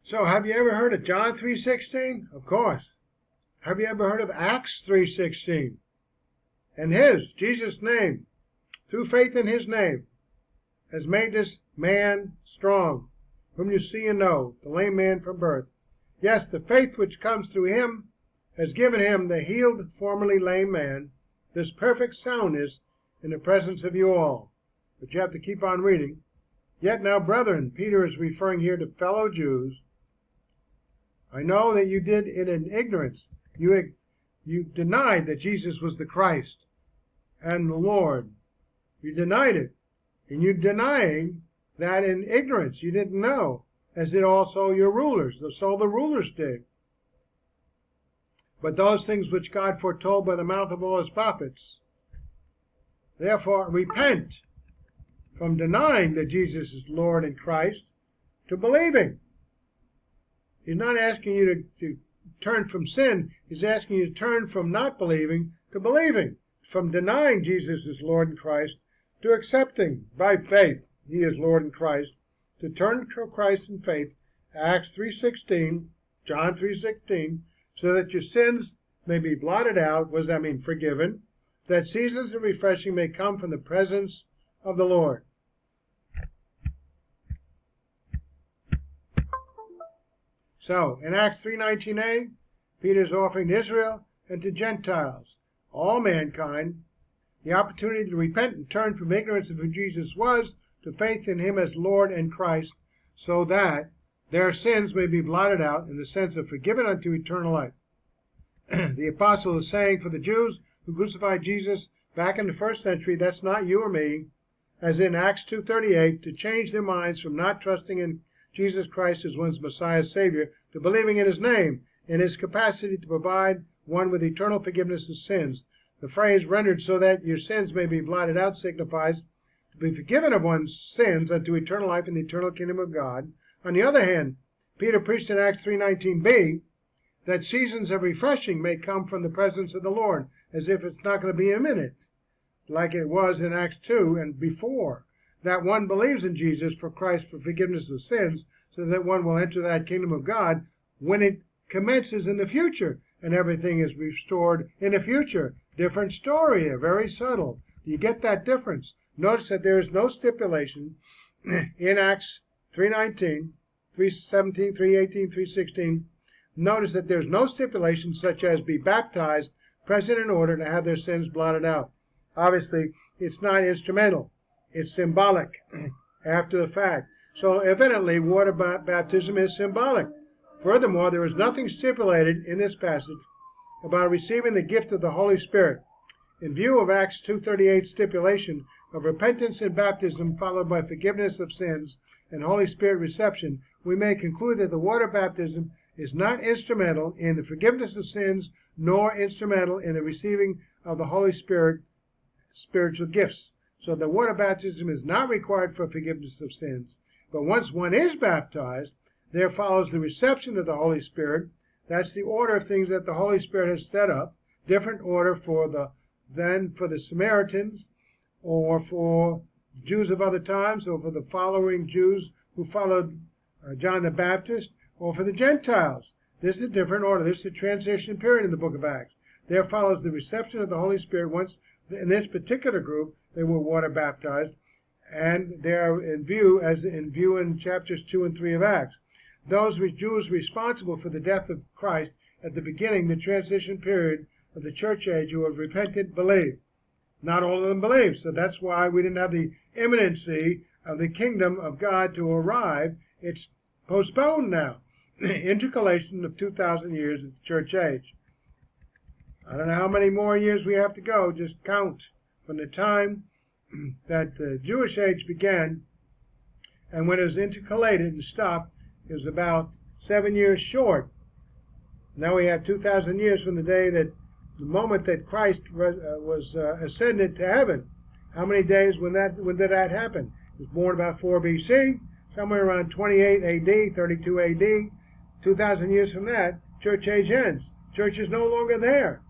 So have you ever heard of John 3:16? Of course. Have you ever heard of Acts 3:16? And Jesus' name, through faith in his name, has made this man strong, whom you see and know, the lame man from birth. Yes, the faith which comes through him has given him, the healed, formerly lame man, this perfect soundness in the presence of you all. But you have to keep on reading. Yet now, brethren, Peter is referring here to fellow Jews. I know that you did it in ignorance. You denied that Jesus was the Christ and the Lord. You denied it. And you're denying that in ignorance. You didn't know, as did also your rulers. So the rulers did. But those things which God foretold by the mouth of all his prophets. Therefore, repent from denying that Jesus is Lord and Christ to believing. He's not asking you to turn from sin. He's asking you to turn from not believing to believing. From denying Jesus is Lord and Christ to accepting by faith he is Lord and Christ, to turn to Christ in faith, Acts 3:16, John 3:16, so that your sins may be blotted out. What does that mean? Forgiven. That seasons of refreshing may come from the presence of the Lord. So, in Acts 3:19a, Peter's offering to Israel and to Gentiles, all mankind, the opportunity to repent and turn from ignorance of who Jesus was to faith in him as Lord and Christ, so that their sins may be blotted out in the sense of forgiven unto eternal life. The apostle is saying for the Jews who crucified Jesus back in the first century, that's not you or me, as in Acts 2:38, to change their minds from not trusting in Jesus Christ as one's Messiah Savior to believing in his name, in his capacity to provide one with eternal forgiveness of sins. The phrase rendered so that your sins may be blotted out signifies to be forgiven of one's sins unto eternal life in the eternal kingdom of God. On the other hand, Peter preached in Acts 3:19b that seasons of refreshing may come from the presence of the Lord, as if it's not going to be imminent, like it was in Acts 2 and before, that one believes in Jesus for Christ for forgiveness of sins, so that one will enter that kingdom of God when it commences in the future, and everything is restored in the future. Different story here, very subtle. You get that difference. Notice that there is no stipulation in Acts 3:19, 3:17, 3:18, 3:16. Notice that there's no stipulation such as be baptized, present in order to have their sins blotted out. Obviously, it's not instrumental. It's symbolic after the fact. So evidently, water baptism is symbolic. Furthermore, there is nothing stipulated in this passage about receiving the gift of the Holy Spirit. In view of Acts 2:38 stipulation of repentance and baptism followed by forgiveness of sins and Holy Spirit reception, we may conclude that the water baptism is not instrumental in the forgiveness of sins, nor instrumental in the receiving of the Holy Spirit spiritual gifts. So the water baptism is not required for forgiveness of sins. But once one is baptized, there follows the reception of the Holy Spirit. That's the order of things that the Holy Spirit has set up. Different order than for the Samaritans, or for Jews of other times, or for the following Jews who followed John the Baptist, or for the Gentiles. This is a different order. This is the transition period in the book of Acts. There follows the reception of the Holy Spirit. Once in this particular group, they were water baptized, and they're in view in chapters 2 and 3 of Acts. Those Jews responsible for the death of Christ at the beginning, the transition period of the church age, who have repented, believed. Not all of them believed, so that's why we didn't have the imminency of the kingdom of God to arrive. It's postponed now. Intercalation of 2,000 years of the church age. I don't know how many more years we have to go. Just count from the time that the Jewish age began, and when it was intercalated and stopped, it was about 7 years short. Now we have 2,000 years from the moment that Christ was ascended to heaven. How many days when did that happen? He was born about 4 BC, somewhere around 28 AD, 32 AD. 2,000 years from that, church age ends. Church is no longer there.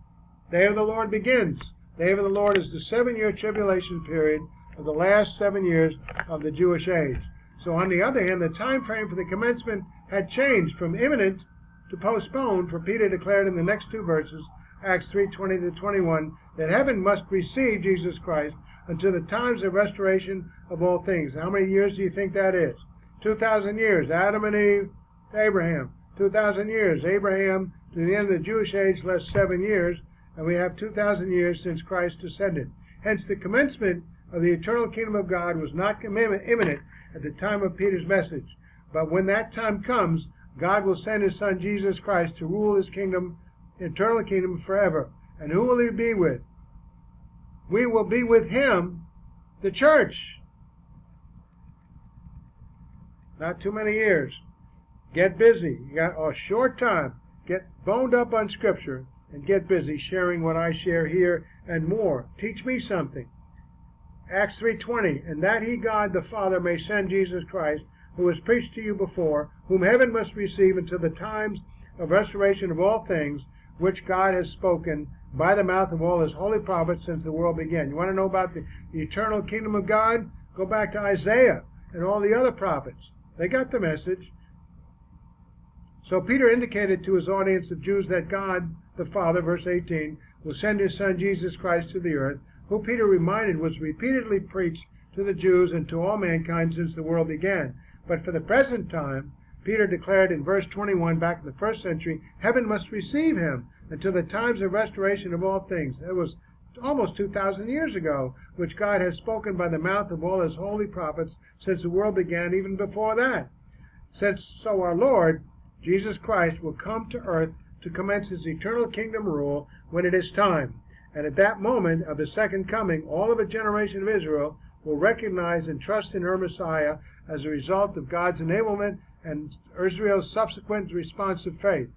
Day of the Lord begins. Day of the Lord is the 7-year tribulation period of the last 7 years of the Jewish age. So on the other hand, the time frame for the commencement had changed from imminent to postponed, for Peter declared in the next two verses, Acts 3:20 to 21, that heaven must receive Jesus Christ until the times of restoration of all things. How many years do you think that is? 2,000 years. Adam and Eve to Abraham. 2,000 years. Abraham to the end of the Jewish age, less 7 years. And we have 2,000 years since Christ ascended. Hence, the commencement of the eternal kingdom of God was not imminent at the time of Peter's message. But when that time comes, God will send his Son Jesus Christ to rule his kingdom, eternal kingdom, forever. And who will he be with? We will be with him, the church. Not too many years. Get busy. You got a short time. Get boned up on Scripture and get busy sharing what I share here and more. Teach me something. Acts 3:20, and that he, God the Father, may send Jesus Christ, who was preached to you before, whom heaven must receive until the times of restoration of all things, which God has spoken by the mouth of all his holy prophets since the world began. You want to know about the eternal kingdom of God? Go back to Isaiah and all the other prophets. They got the message. So Peter indicated to his audience of Jews that God the Father, verse 18, will send his Son Jesus Christ to the earth, who Peter reminded was repeatedly preached to the Jews and to all mankind since the world began. But for the present time, Peter declared in verse 21, back in the first century, heaven must receive him until the times of restoration of all things. It was almost 2,000 years ago, which God has spoken by the mouth of all his holy prophets since the world began, even before that. So our Lord, Jesus Christ, will come to earth to commence his eternal kingdom rule when it is time. And at that moment of his second coming, all of a generation of Israel will recognize and trust in her Messiah as a result of God's enablement and Israel's subsequent response of faith.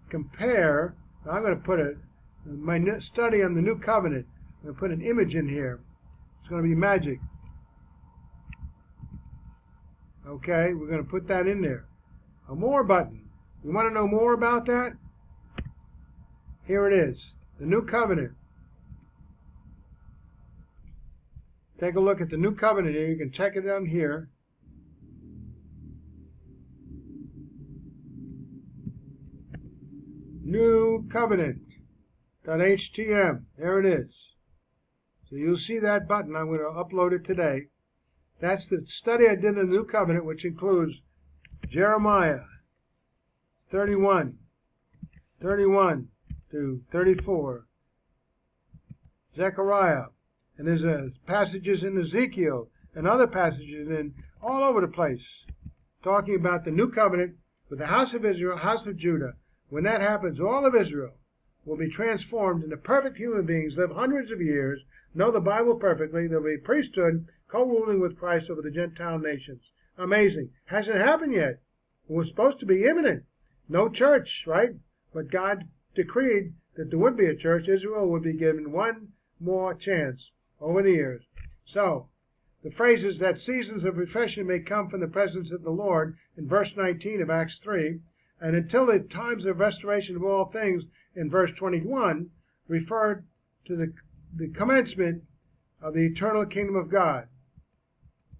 Compare, now I'm going to put my study on the New Covenant, I'm going to put an image in here. It's going to be magic. Okay, we're going to put that in there. A more button. You want to know more about that? Here it is. The New Covenant. Take a look at the New Covenant here. You can check it down here. New Covenant.htm. There it is. So you'll see that button. I'm going to upload it today. That's the study I did in the New Covenant, which includes Jeremiah 31 to 34, Zechariah, and there's passages in Ezekiel and other passages in all over the place talking about the New Covenant with the house of Israel, house of Judah. When that happens, all of Israel will be transformed into perfect human beings, live hundreds of years, know the Bible perfectly. There'll be priesthood co-ruling with Christ over the Gentile nations. Amazing. Hasn't happened yet. It was supposed to be imminent. No church, right? But God decreed that there would be a church. Israel would be given one more chance over the years. So, the phrase is that seasons of refreshing may come from the presence of the Lord in verse 19 of Acts 3, and until the times of restoration of all things in verse 21 referred to the commencement of the eternal kingdom of God.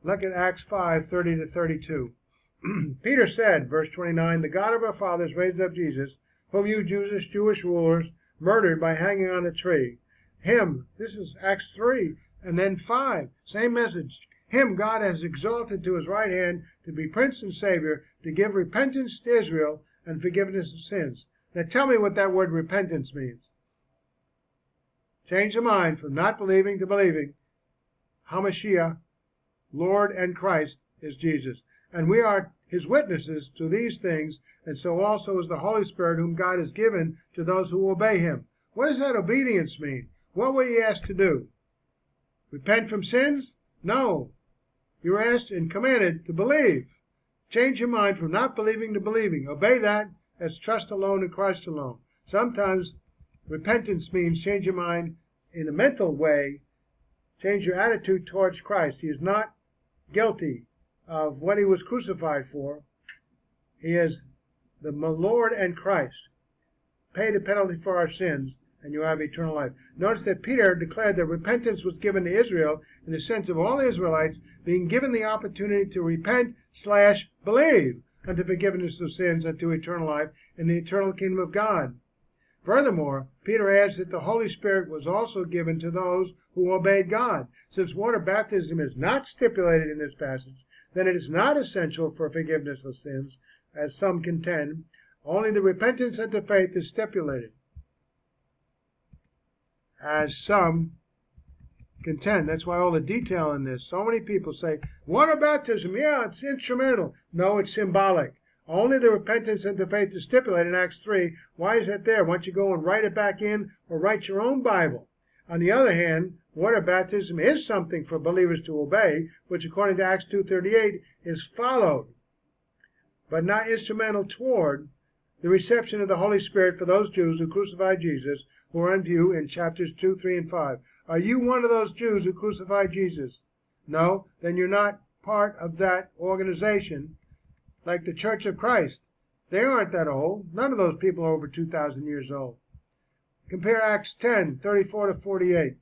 Look at Acts 5:30 to 32. Peter said, verse 29, the God of our fathers raised up Jesus, whom you Jewish rulers murdered by hanging on a tree. Him, this is Acts 3, and then 5, same message. Him God has exalted to his right hand to be Prince and Savior, to give repentance to Israel and forgiveness of sins. Now tell me what that word repentance means. Change of mind from not believing to believing. HaMashiach, Lord and Christ, is Jesus. And we are his witnesses to these things, and so also is the Holy Spirit, whom God has given to those who obey him. What does that obedience mean? What were you asked to do? Repent from sins? No. You were asked and commanded to believe. Change your mind from not believing to believing. Obey that as trust alone in Christ alone. Sometimes repentance means change your mind in a mental way, change your attitude towards Christ. He is not guilty of what he was crucified for. He is the Lord and Christ. Pay the penalty for our sins, and you have eternal life. Notice that Peter declared that repentance was given to Israel in the sense of all the Israelites being given the opportunity to repent/believe. unto forgiveness of sins, unto eternal life in the eternal kingdom of God. Furthermore, Peter adds that the Holy Spirit was also given to those who obeyed God. Since water baptism is not stipulated in this passage, then it is not essential for forgiveness of sins, as some contend. Only the repentance unto faith is stipulated, as some contend. That's why all the detail in this. So many people say, water baptism, yeah, it's instrumental. No, it's symbolic. Only the repentance unto faith is stipulated in Acts 3. Why is that there? Why don't you go and write it back in or write your own Bible? On the other hand, water baptism is something for believers to obey, which according to Acts 2:38 is followed, but not instrumental toward the reception of the Holy Spirit for those Jews who crucified Jesus, who are in view in chapters 2, 3, and 5. Are you one of those Jews who crucified Jesus? No? Then you're not part of that organization like the Church of Christ. They aren't that old. None of those people are over 2,000 years old. Compare Acts 10, 34 to 48.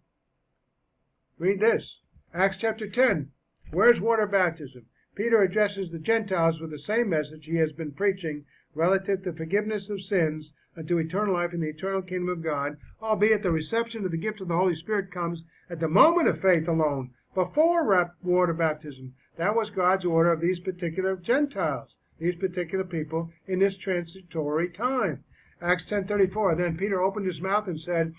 Read this. Acts chapter 10. Where's water baptism? Peter addresses the Gentiles with the same message he has been preaching relative to forgiveness of sins unto eternal life in the eternal kingdom of God, albeit the reception of the gift of the Holy Spirit comes at the moment of faith alone, before water baptism. That was God's order of these particular Gentiles, these particular people in this transitory time. Acts 10:34. Then Peter opened his mouth and said,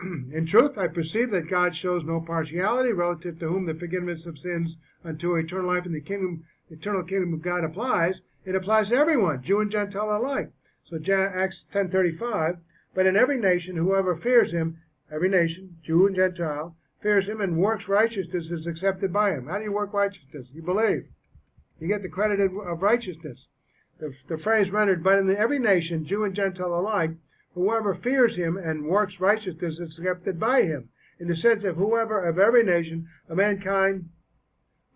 in truth, I perceive that God shows no partiality relative to whom the forgiveness of sins unto eternal life in the eternal kingdom of God applies. It applies to everyone, Jew and Gentile alike. So Acts 10:35. But in every nation, whoever fears him, every nation, Jew and Gentile, fears him and works righteousness is accepted by him. How do you work righteousness? You believe. You get the credit of righteousness. The phrase rendered, but in every nation, Jew and Gentile alike, whoever fears him and works righteousness is accepted by him. In the sense of whoever of every nation of mankind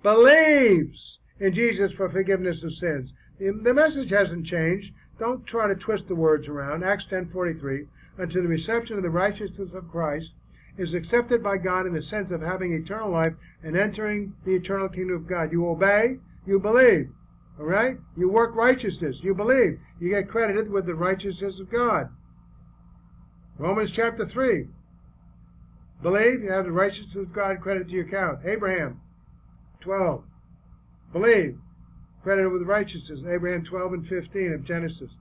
believes in Jesus for forgiveness of sins. The message hasn't changed. Don't try to twist the words around. Acts 10:43, unto the reception of the righteousness of Christ is accepted by God in the sense of having eternal life and entering the eternal kingdom of God. You obey, you believe. All right? You work righteousness, you believe. You get credited with the righteousness of God. Romans chapter 3. Believe, you have the righteousness of God credited to your account. Abraham 12. Believe, credited with righteousness. Abraham 12 and 15 of Genesis.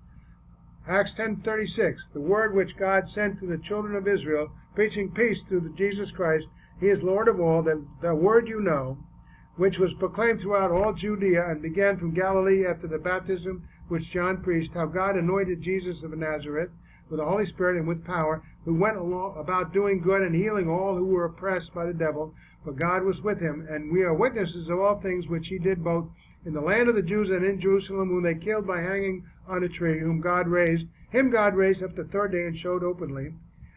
Acts 10:36. The word which God sent to the children of Israel, preaching peace through Jesus Christ. He is Lord of all. The word you know, which was proclaimed throughout all Judea and began from Galilee after the baptism which John preached, how God anointed Jesus of Nazareth with the Holy Spirit and with power, who went about doing good and healing all who were oppressed by the devil, for God was with him. And we are witnesses of all things which he did both in the land of the Jews and in Jerusalem, whom they killed by hanging on a tree, whom God raised. Him God raised up the third day and showed openly,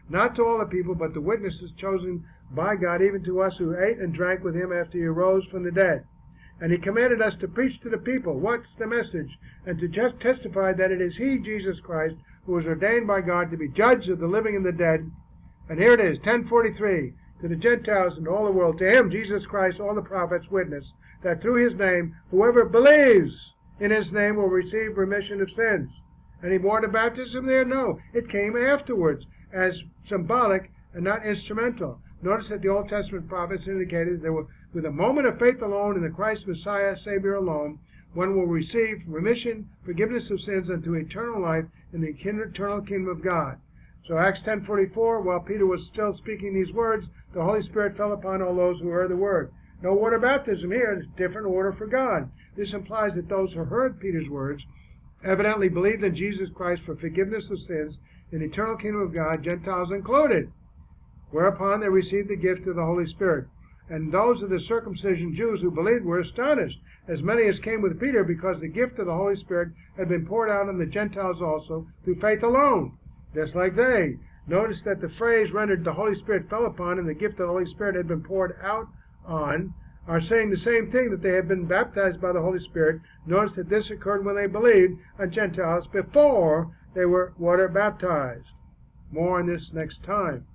not to all the people, but the witnesses chosen by God, even to us who ate and drank with him after he arose from the dead. And he commanded us to preach to the people. What's the message? And to just testify that it is he, Jesus Christ, who was ordained by God to be judge of the living and the dead. And here it is, 10:43, to the Gentiles and all the world. To him, Jesus Christ, all the prophets witness that through his name, whoever believes in his name will receive remission of sins. Any water baptism there? No. It came afterwards as symbolic and not instrumental. Notice that the Old Testament prophets indicated that there were, with a moment of faith alone in the Christ Messiah, Savior alone, one will receive remission, forgiveness of sins unto eternal life in the eternal kingdom of God. So Acts 10:44, while Peter was still speaking these words, the Holy Spirit fell upon all those who heard the word. No water baptism here. It's a different order for God. This implies that those who heard Peter's words evidently believed in Jesus Christ for forgiveness of sins in the eternal kingdom of God, Gentiles included, whereupon they received the gift of the Holy Spirit. And those of the circumcision Jews who believed were astonished, as many as came with Peter, because the gift of the Holy Spirit had been poured out on the Gentiles also, through faith alone, just like they. Notice that the phrase rendered the Holy Spirit fell upon and the gift of the Holy Spirit had been poured out on are saying the same thing, that they have been baptized by the Holy Spirit. Notice that this occurred when they believed on Gentiles before they were water baptized. More on this next time.